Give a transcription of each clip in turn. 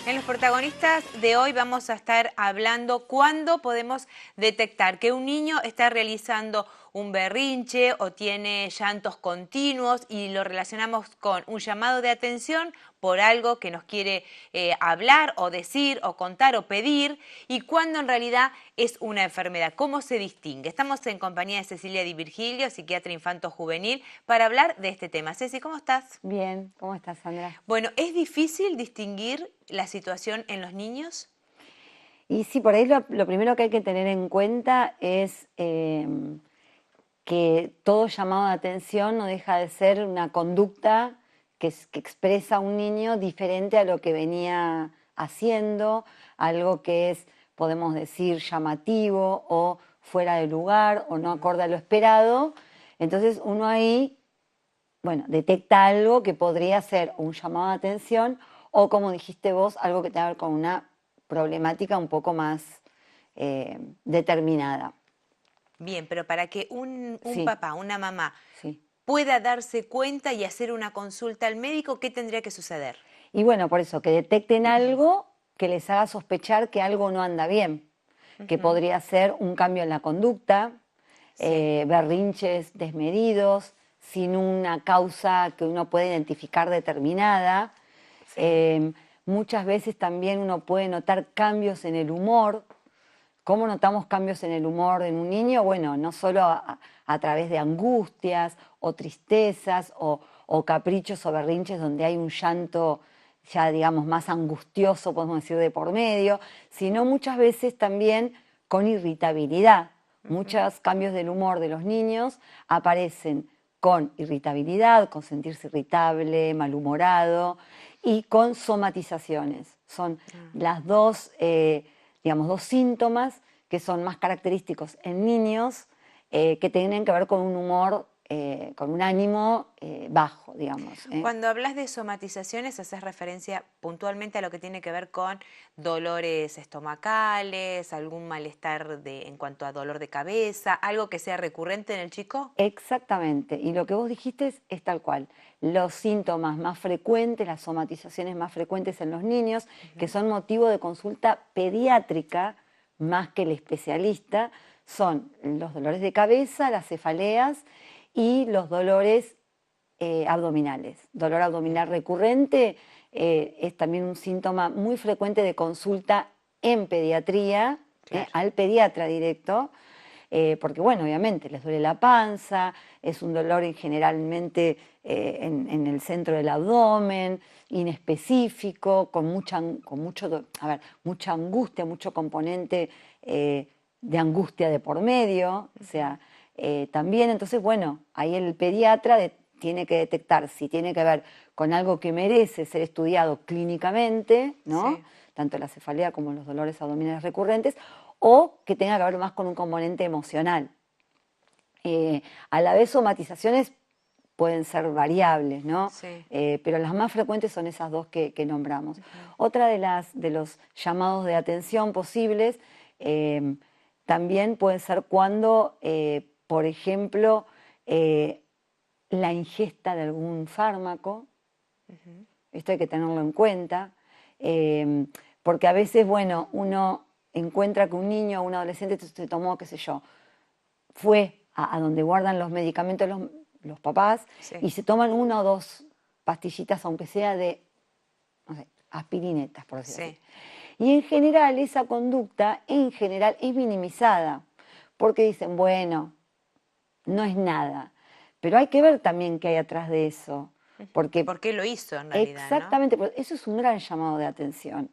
En los protagonistas de hoy vamos a estar hablando cuándo podemos detectar que un niño está realizando un berrinche o tiene llantos continuos y lo relacionamos con un llamado de atención por algo que nos quiere hablar o decir o contar o pedir, y cuándo en realidad es una enfermedad. ¿Cómo se distingue? Estamos en compañía de Cecilia Di Virgilio, psiquiatra infanto-juvenil, para hablar de este tema. Ceci, ¿cómo estás? Bien, ¿cómo estás, Sandra? Bueno, ¿es difícil distinguir la situación en los niños? Y sí, por ahí lo primero que hay que tener en cuenta es que todo llamado de atención no deja de ser una conducta que expresa un niño diferente a lo que venía haciendo, algo que es, podemos decir, llamativo o fuera de lugar o no acorde a lo esperado. Entonces uno ahí, bueno, detecta algo que podría ser un llamado de atención o, como dijiste vos, algo que tenga que ver con una problemática un poco más determinada. Bien, pero para que un Sí, papá, una mamá sí. pueda darse cuenta y hacer una consulta al médico, ¿qué tendría que suceder? Y bueno, por eso, que detecten algo que les haga sospechar que algo no anda bien, que Ujú. podría ser un cambio en la conducta, Sí, berrinches desmedidos, sin una causa que uno puede identificar determinada. sí. Eh, Muchas veces también uno puede notar cambios en el humor. ¿Cómo notamos cambios en el humor en un niño? Bueno, no solo a través de angustias o tristezas o caprichos o berrinches donde hay un llanto ya, digamos, más angustioso, podemos decir, de por medio, sino muchas veces también con irritabilidad. Ujú. Muchos cambios del humor de los niños aparecen con irritabilidad, con sentirse irritable, malhumorado y con somatizaciones. Son Ah. las dos, digamos, dos síntomas que son más característicos en niños, que tienen que ver con un humor, con un ánimo bajo, digamos. Cuando hablas de somatizaciones, haces referencia puntualmente a lo que tiene que ver con dolores estomacales, algún malestar en cuanto a dolor de cabeza, algo que sea recurrente en el chico. Exactamente, y lo que vos dijiste es tal cual. Los síntomas más frecuentes, las somatizaciones más frecuentes en los niños, que Ujú. son motivo de consulta pediátrica más que el especialista, son los dolores de cabeza, las cefaleas y los dolores abdominales. Dolor Bien, abdominal recurrente es también un síntoma muy frecuente de consulta en pediatría, claro. al pediatra directo, porque bueno, obviamente les duele la panza, es un dolor generalmente en el centro del abdomen, inespecífico, mucha angustia, mucho componente de angustia de por medio, o Ujú. sea, también, entonces, bueno, ahí el pediatra tiene que detectar si tiene que ver con algo que merece ser estudiado clínicamente, ¿no? Sí. Tanto la cefalea como los dolores abdominales recurrentes, o que tenga que ver más con un componente emocional. A la vez, somatizaciones pueden ser variables, ¿no? Sí. Pero las más frecuentes son esas dos que nombramos. Ujú. Otra de los llamados de atención posibles eh, también puede ser cuando, por ejemplo, la ingesta de algún fármaco. Ujú. Esto hay que tenerlo en cuenta, eh, porque a veces, bueno, uno encuentra que un niño o un adolescente se tomó, qué sé yo, fue a donde guardan los medicamentos los papás Sí. y se toman una o dos pastillitas, aunque sea de, no sé, aspirinetas, por decirlo así. Sí. Y en general esa conducta, en general, es minimizada, porque dicen, bueno, no es nada. Pero hay que ver también qué hay atrás de eso, Ujú. porque ¿Por qué lo hizo en realidad, no? exactamente, pues eso es un gran llamado de atención.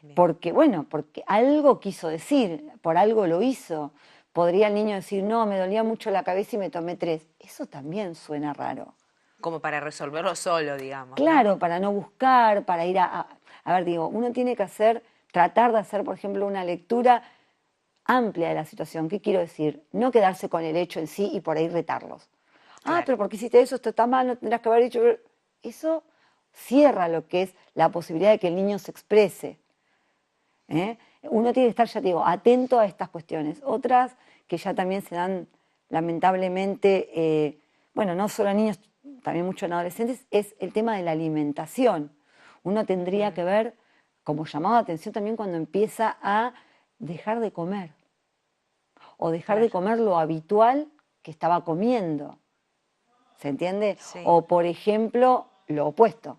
Bien. Porque, bueno, porque algo quiso decir, por algo lo hizo. Podría el niño decir, no, me dolía mucho la cabeza y me tomé 3. Eso también suena raro. Como para resolverlo solo, digamos, ¿no? Claro, para no buscar, para ir a ver, digo, uno tiene que tratar de hacer, por ejemplo, una lectura amplia de la situación. ¿Qué quiero decir? No quedarse con el hecho en sí y por ahí retarlos. Ah, Claro. pero ¿por qué hiciste eso? Esto está mal, no tendrás que haber dicho. Eso cierra lo que es la posibilidad de que el niño se exprese. ¿Eh? Uno tiene que estar, ya te digo, atento a estas cuestiones. Otras que ya también se dan, lamentablemente, bueno, no solo en niños, también mucho en adolescentes, es el tema de la alimentación. Uno tendría Ujú. que ver como llamado de atención también cuando empieza a dejar de comer o dejar de comer lo habitual que estaba comiendo. ¿Se entiende? Sí. O, por ejemplo, lo opuesto.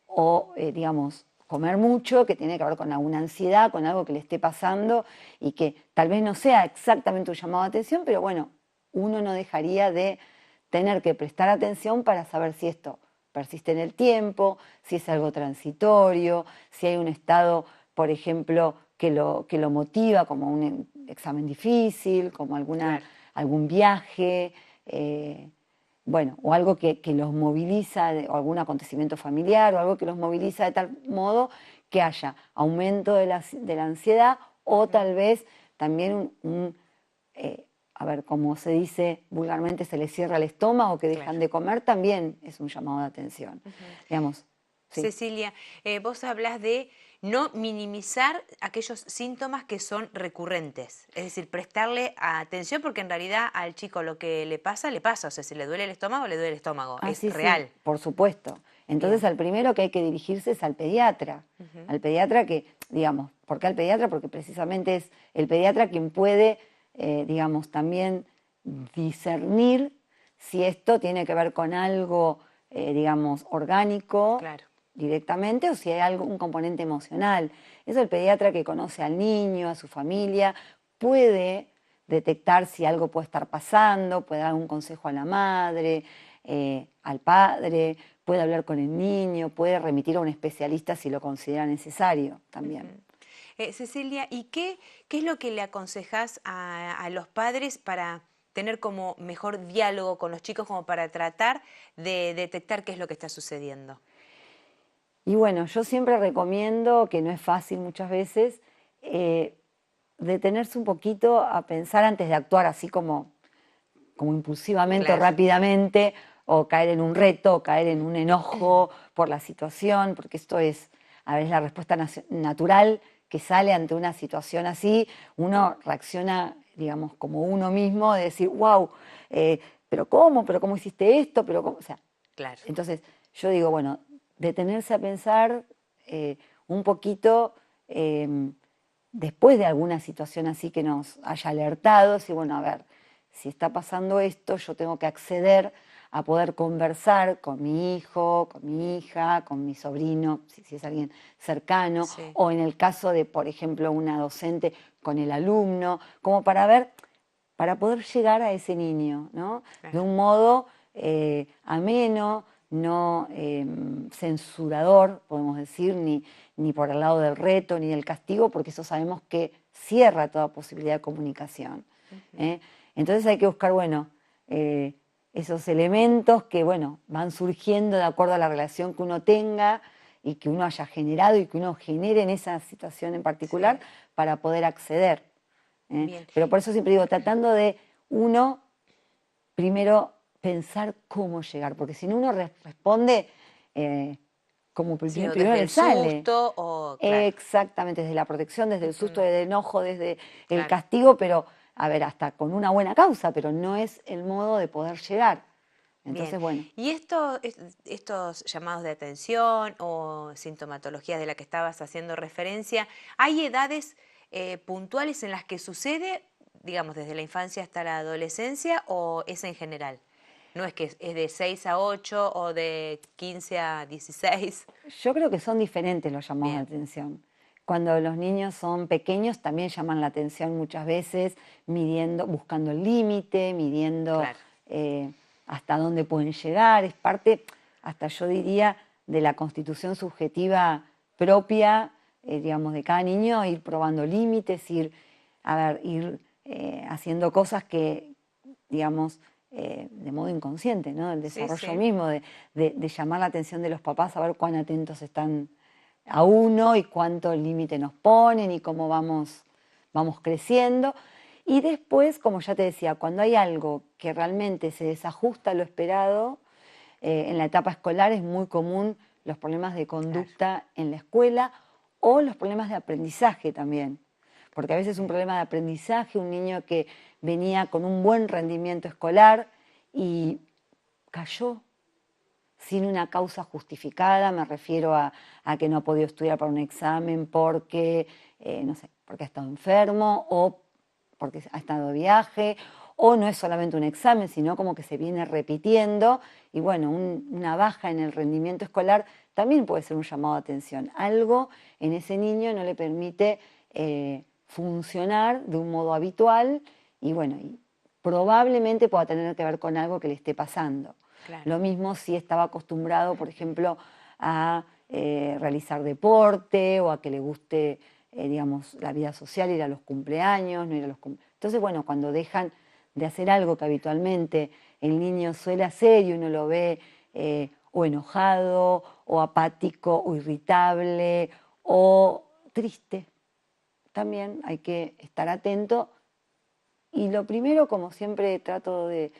O, digamos, comer mucho, que tiene que ver con alguna ansiedad, con algo que le esté pasando y que tal vez no sea exactamente un llamado de atención, pero bueno, uno no dejaría de tener que prestar atención para saber si esto persiste en el tiempo, si es algo transitorio, si hay un estado, por ejemplo, que lo motiva, como un examen difícil, como algún viaje, bueno, o algo que los moviliza, o algún acontecimiento familiar, o algo que los moviliza de tal modo que haya aumento de la ansiedad, o tal vez también a ver, como se dice vulgarmente, se les cierra el estómago, que dejan de comer, también es un llamado de atención. Digamos, sí. Cecilia, vos hablas de no minimizar aquellos síntomas que son recurrentes, es decir, prestarle atención porque en realidad al chico lo que le pasa, o sea, si le duele el estómago, le duele el estómago, es Sí, real. Sí, por supuesto. Entonces al primero que hay que dirigirse es al pediatra, al pediatra que, digamos, ¿por qué al pediatra? Porque precisamente es el pediatra quien puede, digamos, también discernir si esto tiene que ver con algo, digamos, orgánico directamente o si hay un componente emocional. Eso el pediatra que conoce al niño, a su familia, puede detectar si algo puede estar pasando, puede dar un consejo a la madre, al padre, puede hablar con el niño, puede remitir a un especialista si lo considera necesario también. Cecilia, ¿y qué es lo que le aconsejas a los padres para tener como mejor diálogo con los chicos, como para tratar de detectar qué es lo que está sucediendo? Y bueno, yo siempre recomiendo, que no es fácil muchas veces, detenerse un poquito a pensar antes de actuar así como impulsivamente o rápidamente, o caer en un reto, o caer en un enojo por la situación, porque esto es a veces la respuesta natural que sale ante una situación así. Uno reacciona, digamos, como uno mismo, de decir, wow, pero cómo hiciste esto, pero cómo, o sea, entonces yo digo, bueno, detenerse a pensar un poquito después de alguna situación así que nos haya alertado, decir, bueno, a ver, si está pasando esto, yo tengo que acceder a poder conversar con mi hijo, con mi hija, con mi sobrino, si es alguien cercano, o en el caso de, por ejemplo, una docente, con el alumno, como para ver, para poder llegar a ese niño, ¿no? De un modo ameno, no censurador, podemos decir, ni por el lado del reto, ni del castigo, porque eso sabemos que cierra toda posibilidad de comunicación. Entonces hay que buscar, bueno, esos elementos que, bueno, van surgiendo de acuerdo a la relación que uno tenga y que uno haya generado y que uno genere en esa situación en particular para poder acceder. Pero por eso siempre digo, tratando de uno, primero pensar cómo llegar, porque si no uno responde como primero le sale. Susto o, Exactamente, desde la protección, desde el susto, desde el enojo, desde el castigo, pero a ver, hasta con una buena causa, pero no es el modo de poder llegar. Entonces, bueno. ¿Y estos llamados de atención o sintomatologías de la que estabas haciendo referencia, hay edades puntuales en las que sucede, digamos, desde la infancia hasta la adolescencia o es en general? ¿No es que es de 6 a 8 o de 15 a 16? Yo creo que son diferentes los llamados de atención. Cuando los niños son pequeños también llaman la atención muchas veces, buscando el límite, midiendo hasta dónde pueden llegar. Es parte, hasta yo diría, de la constitución subjetiva propia, digamos, de cada niño, ir probando límites, ir haciendo cosas que, digamos, de modo inconsciente, ¿no? El desarrollo mismo de llamar la atención de los papás, a ver cuán atentos están a uno y cuánto límite nos ponen y cómo vamos creciendo. Y después, como ya te decía, cuando hay algo que realmente se desajusta a lo esperado, en la etapa escolar es muy común los problemas de conducta en la escuela o los problemas de aprendizaje también. Porque a veces un problema de aprendizaje, un niño que venía con un buen rendimiento escolar y cayó, sin una causa justificada. Me refiero a que no ha podido estudiar para un examen porque, no sé, porque ha estado enfermo o porque ha estado de viaje, o no es solamente un examen, sino como que se viene repitiendo, y bueno, una baja en el rendimiento escolar también puede ser un llamado de atención. Algo en ese niño no le permite funcionar de un modo habitual, y bueno, y probablemente pueda tener que ver con algo que le esté pasando. Claro. Lo mismo si estaba acostumbrado, por ejemplo, a realizar deporte o a que le guste, digamos, la vida social, ir a los cumpleaños, no ir a los cumpleaños. Entonces, bueno, cuando dejan de hacer algo que habitualmente el niño suele hacer y uno lo ve o enojado, o apático, o irritable, o triste, también hay que estar atento. Y lo primero, como siempre trato de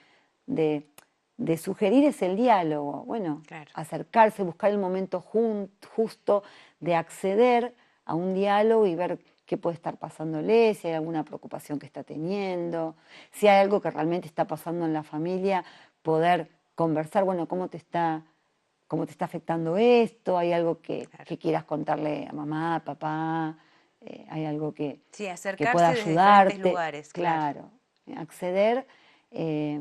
sugerir, es el diálogo. Bueno, Claro. acercarse, buscar el momento justo de acceder a un diálogo y ver qué puede estar pasándole, si hay alguna preocupación que está teniendo, si hay algo que realmente está pasando en la familia, poder conversar, bueno, cómo te está afectando esto, hay algo que quieras contarle a mamá, a papá, hay algo Sí, que pueda acercarse desde diferentes ayudarte, lugares, claro, acceder. eh,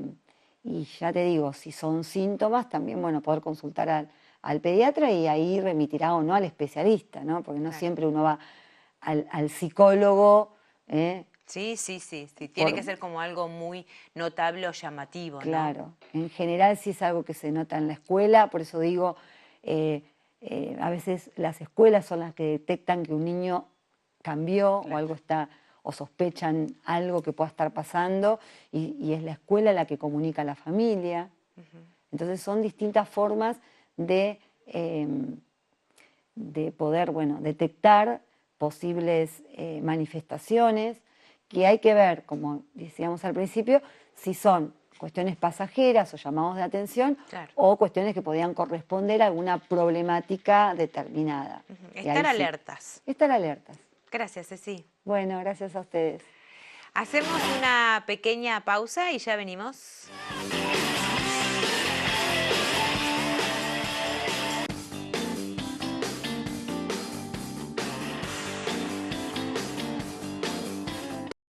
y ya te digo, si son síntomas, también, bueno, poder consultar al pediatra y ahí remitirá o no al especialista, ¿no? Porque no Claro. siempre uno va al psicólogo, Sí, tiene que por, ser como algo muy notable o llamativo, ¿no? claro, en general sí es algo que se nota en la escuela, por eso digo, a veces las escuelas son las que detectan que un niño cambió o Claro. algo está, o sospechan algo que pueda estar pasando, y es la escuela la que comunica a la familia. Entonces son distintas formas de poder, bueno, detectar posibles manifestaciones, que hay que ver, como decíamos al principio, si son cuestiones pasajeras o llamados de atención, Claro. o cuestiones que podían corresponder a alguna problemática determinada. Y Estar ahí sí, alertas. estar alertas. Gracias, Ceci. Bueno, gracias a ustedes. Hacemos una pequeña pausa y ya venimos.